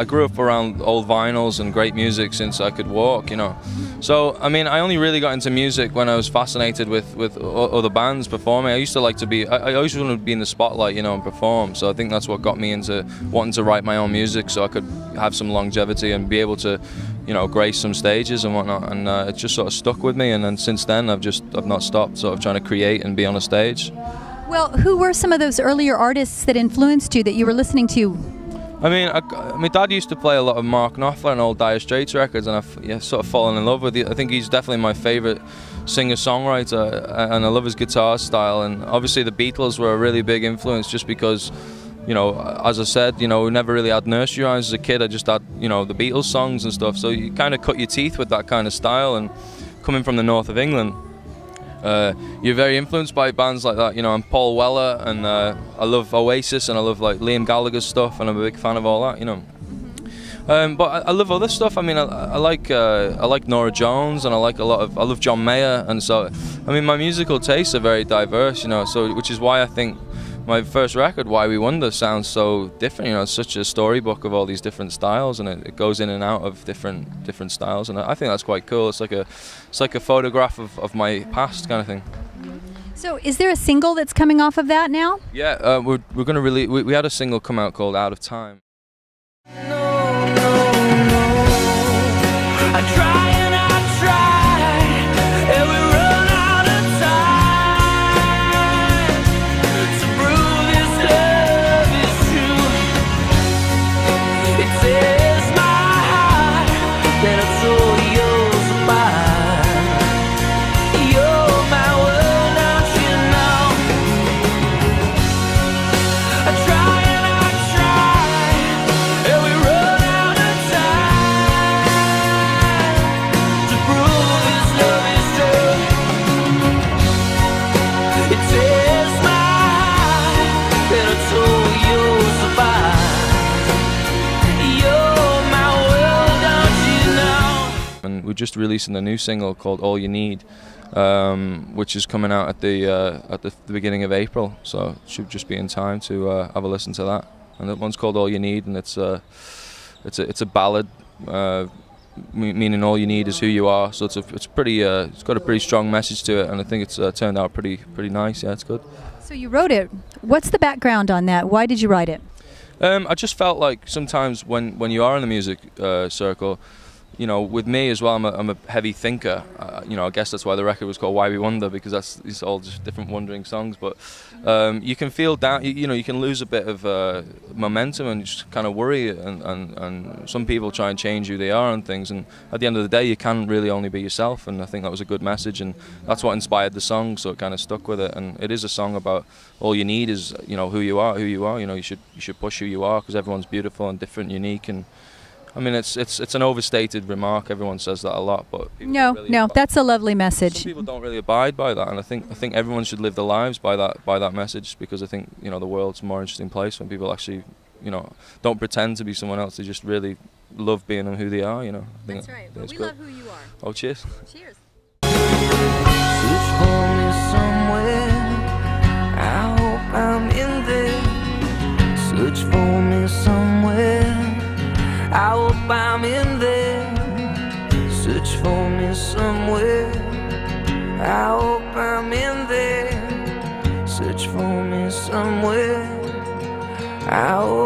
I grew up around old vinyls and great music since I could walk, you know. So, I mean, I only really got into music when I was fascinated with other bands performing. I used to like to be, I always wanted to be in the spotlight, you know, and perform. So I think that's what got me into wanting to write my own music so I could have some longevity and be able to, you know, grace some stages and whatnot. And it just sort of stuck with me. And then since then, I've not stopped sort of trying to create and be on a stage. Well, who were some of those earlier artists that influenced you, that you were listening to? I mean, my dad used to play a lot of Mark Knopfler and old Dire Straits records, and I've sort of fallen in love with it. I think he's definitely my favourite singer-songwriter, and I love his guitar style. And obviously the Beatles were a really big influence just because, you know, as I said, you know, we never really had nursery rhymes as a kid. I just had, you know, the Beatles songs and stuff. So you kind of cut your teeth with that kind of style, and coming from the north of England, you're very influenced by bands like that, you know. I'm Paul Weller, and I love Oasis, and I love like Liam Gallagher's stuff, and I'm a big fan of all that, you know. But I love other stuff. I mean, I like Norah Jones, and I love John Mayer, and so I mean my musical tastes are very diverse, you know. So which is why I think my first record, Why We Wonder, sounds so different. You know, it's such a storybook of all these different styles, and it goes in and out of different styles, and I think that's quite cool. It's like a photograph of my past kind of thing. So, is there a single that's coming off of that now? Yeah, we're going to release. We had a single come out called Out of Time. I try and I try, and we run out of time to prove this love is true. It tears my heart that I told yours apart. You're my world, don't you know? I try and I try, and we run out of time to prove this love is true. It tears my heart that I told yours apart. You're my world, don't you know? And we're just releasing a new single called All You Need, which is coming out at the beginning of April. So it should just be in time to have a listen to that. And that one's called All You Need, and it's a ballad, meaning all you need is who you are. So it's got a pretty strong message to it, and I think it's turned out pretty nice. Yeah, it's good. So you wrote it. What's the background on that? Why did you write it? I just felt like sometimes when you are in the music circle, you know, with me as well, I'm a heavy thinker. You know, I guess that's why the record was called Why We Wonder, because it's all just different wondering songs. But you can feel down. You know, you can lose a bit of momentum and just kind of worry. And some people try and change who they are and things. And at the end of the day, you can really only be yourself. And I think that was a good message, and that's what inspired the song. So it kind of stuck with it. And it is a song about all you need is, you know, who you are. You know, you should push who you are, because everyone's beautiful and different, unique. And I mean, it's an overstated remark. Everyone says that a lot, but No, that's a lovely message. Some people don't really abide by that, and I think everyone should live their lives by that message, because I think, you know, the world's a more interesting place when people actually, you know, don't pretend to be someone else. They just really love being who they are. You know. That's right. Well, we love who you are. Oh, cheers. Cheers. Search for me somewhere. I hope I'm in there. Search for me somewhere. I hope I'm in there. Search for me somewhere. I hope I'm in there. Search for me somewhere. I hope